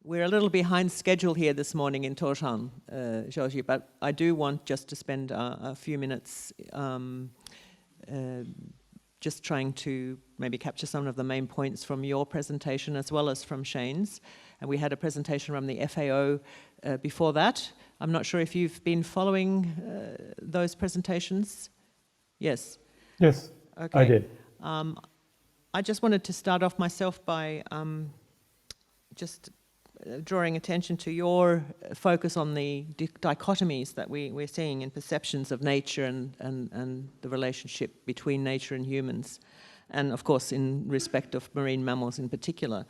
We're a little behind schedule here this morning in Tórshavn, Georgie, but I do want just to spend a few minutes just trying to maybe capture some of the main points from your presentation as well as from Shane's. And we had a presentation from the FAO before that. I'm not sure if you've been following those presentations. Yes? Yes, okay. I did. I just wanted to start off myself by just drawing attention to your focus on the dichotomies that we're seeing in perceptions of nature and the relationship between nature and humans, and of course in respect of marine mammals in particular.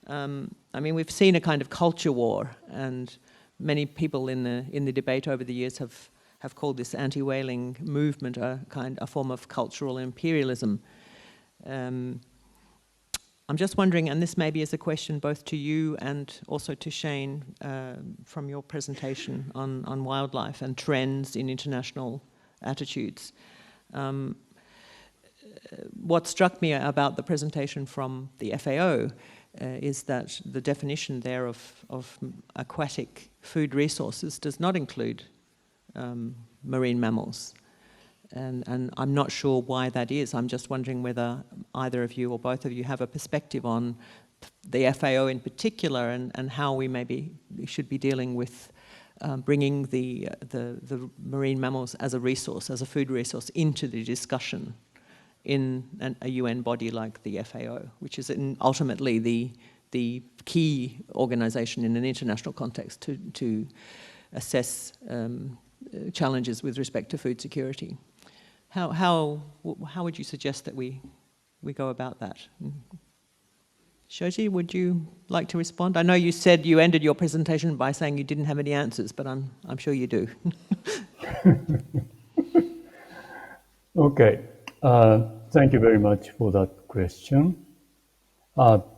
I mean, we've seen a kind of culture war, and many people in the debate over the years have called this anti-whaling movement a form of cultural imperialism. I'm just wondering, and this maybe is a question both to you and also to Shane from your presentation on wildlife and trends in international attitudes. What struck me about the presentation from the FAO is that the definition there of aquatic food resources does not include marine mammals. And I'm not sure why that is. I'm just wondering whether either of you or both of you have a perspective on the FAO in particular and how we maybe should be dealing with bringing the marine mammals as a resource, as a food resource, into the discussion in a UN body like the FAO, which is ultimately the key organization in an international context to assess challenges with respect to food security. How would you suggest that we go about that? Shoji, would you like to respond? I know you said you ended your presentation by saying you didn't have any answers, but I'm sure you do. Okay, thank you very much for that question.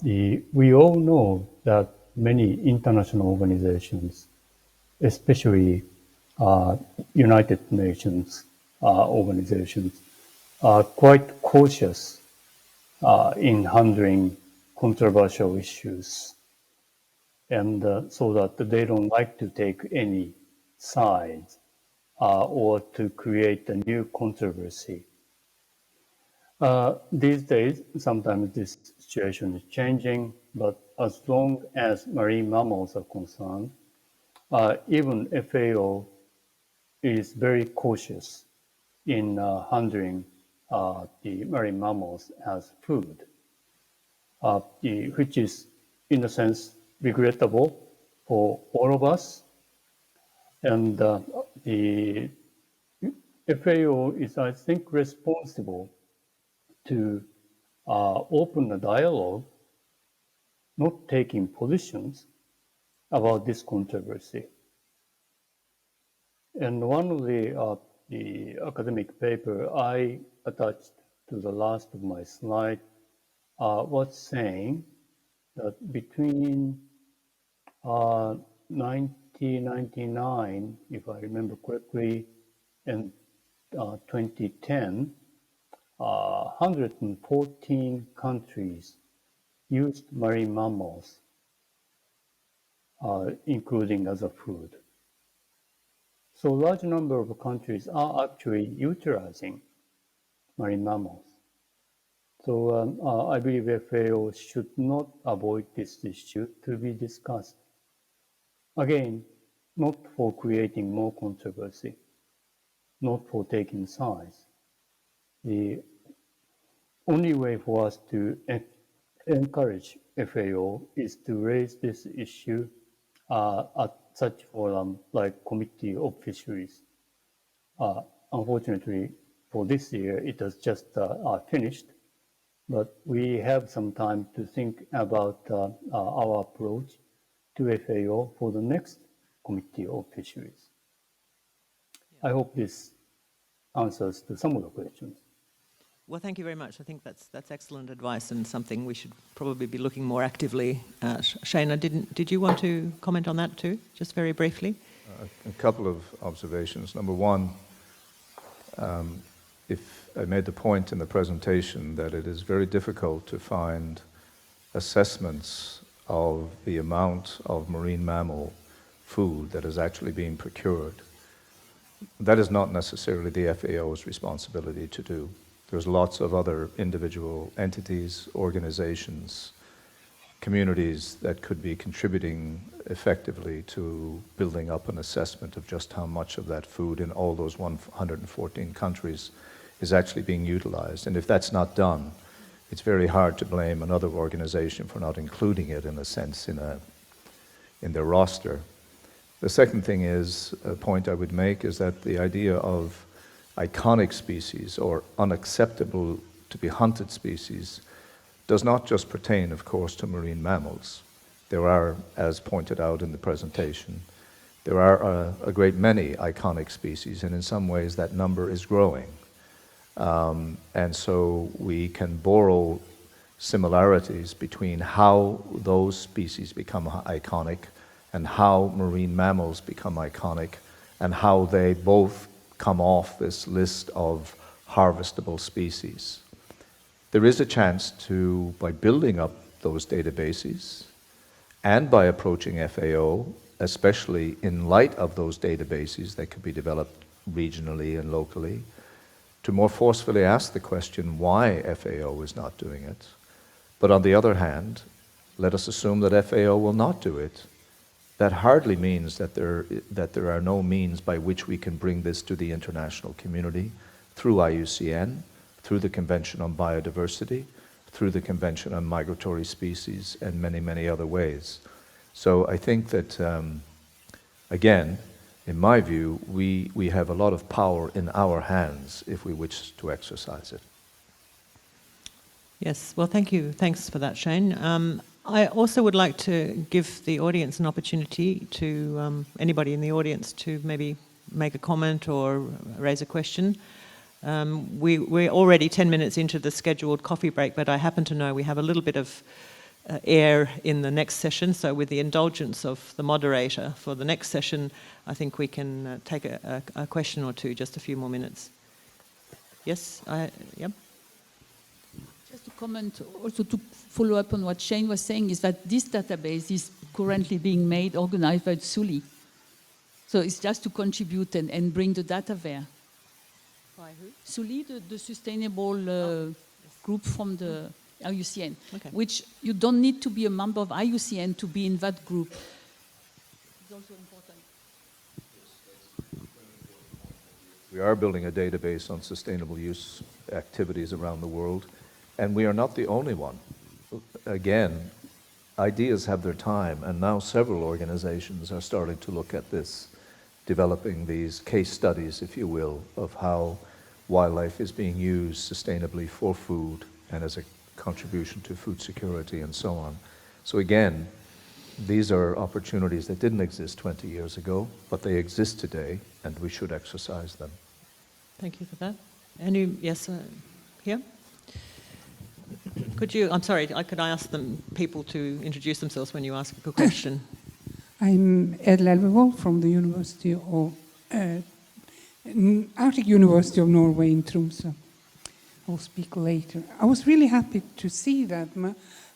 We all know that many international organizations, especially United Nations organizations, are quite cautious in handling controversial issues, and so that they don't like to take any sides or to create a new controversy. These days, sometimes this situation is changing, but as long as marine mammals are concerned, even FAO is very cautious in handling the marine mammals as food, which is, in a sense, regrettable for all of us. And the FAO is, I think, responsible to open a dialogue, not taking positions about this controversy. And one of the academic paper I attached to the last of my slide was saying that between 1999, if I remember correctly, and 2010, 114 countries used marine mammals, including as a food. So a large number of countries are actually utilizing marine mammals. So I believe FAO should not avoid this issue to be discussed. Again, not for creating more controversy, not for taking sides. The only way for us to encourage FAO is to raise this issue at such forum like Committee of Fisheries. Unfortunately, for this year, it has just finished, but we have some time to think about our approach to FAO for the next Committee of Fisheries. I hope this answers to some of the questions. Well, thank you very much. I think that's excellent advice and something we should probably be looking more actively at. Shana, did you want to comment on that too, just very briefly? A couple of observations. Number one, if I made the point in the presentation that it is very difficult to find assessments of the amount of marine mammal food that is actually being procured, that is not necessarily the FAO's responsibility to do. There's lots of other individual entities, organizations, communities that could be contributing effectively to building up an assessment of just how much of that food in all those 114 countries is actually being utilized. And if that's not done, it's very hard to blame another organization for not including it, in a sense, in their roster. The second thing is, a point I would make, is that the idea of iconic species or unacceptable to be hunted species does not just pertain, of course, to marine mammals. There are, as pointed out in the presentation, there are a great many iconic species, and in some ways that number is growing. And so we can borrow similarities between how those species become iconic and how marine mammals become iconic, and how they both come off this list of harvestable species. There is a chance to, by building up those databases and by approaching FAO, especially in light of those databases that could be developed regionally and locally, to more forcefully ask the question why FAO is not doing it. But on the other hand, let us assume that FAO will not do it. That hardly means that there are no means by which we can bring this to the international community through IUCN, through the Convention on Biodiversity, through the Convention on Migratory Species, and many, many other ways. So I think that, again, in my view, we have a lot of power in our hands if we wish to exercise it. Yes, well, thank you. Thanks for that, Shane. I also would like to give the audience an opportunity to, anybody in the audience, to maybe make a comment or raise a question. We're already 10 minutes into the scheduled coffee break, but I happen to know we have a little bit of air in the next session, so with the indulgence of the moderator for the next session, I think we can take a question or two, just a few more minutes. Yes, yep. Just to comment, also to follow up on what Shane was saying, is that this database is currently being made, organized by SULI. So it's just to contribute and bring the data there. By who? SULI, the sustainable group from the IUCN, Okay. which you don't need to be a member of IUCN to be in that group. It's also important. We are building a database on sustainable use activities around the world, and we are not the only one. Again, ideas have their time, and now several organizations are starting to look at this, developing these case studies, if you will, of how wildlife is being used sustainably for food and as a contribution to food security and so on. So again, these are opportunities that didn't exist 20 years ago, but they exist today, and we should exercise them. Thank you for that. Any, yes, here? Could you, I'm sorry, could I ask people to introduce themselves when you ask a question? I'm Ed Elvevåg from the University of Arctic University of Norway in Tromsø. I'll speak later. I was really happy to see that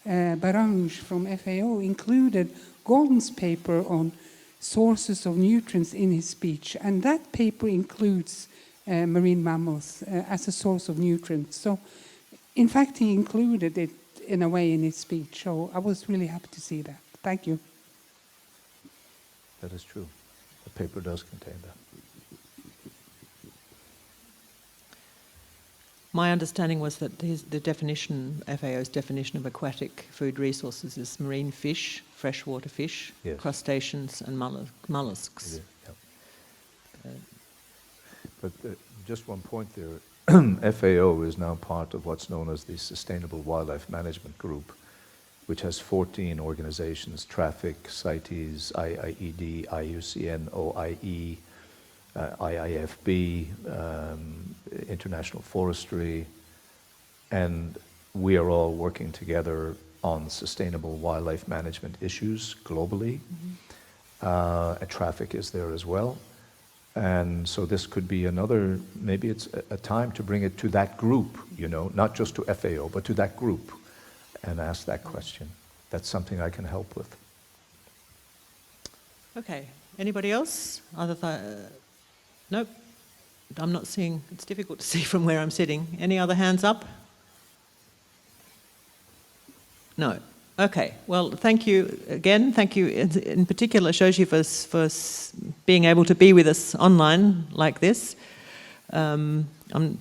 Barange from FAO included Golden's paper on sources of nutrients in his speech, and that paper includes marine mammals as a source of nutrients. So, in fact, he included it in a way in his speech, so I was really happy to see that. Thank you. That is true. The paper does contain that. My understanding was that the definition, FAO's definition of aquatic food resources is marine fish, freshwater fish, Yes. crustaceans and mollusks. It is, yeah. But just one point there. FAO is now part of what's known as the Sustainable Wildlife Management Group, which has 14 organizations: TRAFFIC, CITES, IIED, IUCN, OIE, IIFB, International Forestry, and we are all working together on sustainable wildlife management issues globally. TRAFFIC is there as well. And so this could be another, maybe it's a time to bring it to that group, you know, not just to FAO, but to that group, and ask that question. that's something I can help with. Okay. Anybody else? Nope. I'm not seeing. It's difficult to see from where I'm sitting. Any other hands up? No. Okay. Well, thank you again. Thank you in particular, Shoji, for being able to be with us online like this. I'm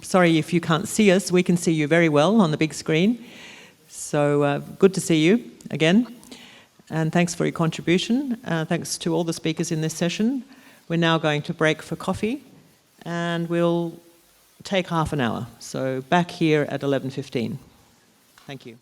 sorry if you can't see us. We can see you very well on the big screen. So good to see you again. And thanks for your contribution. Thanks to all the speakers in this session. We're now going to break for coffee, and we'll take half an hour. So back here at 11:15. Thank you.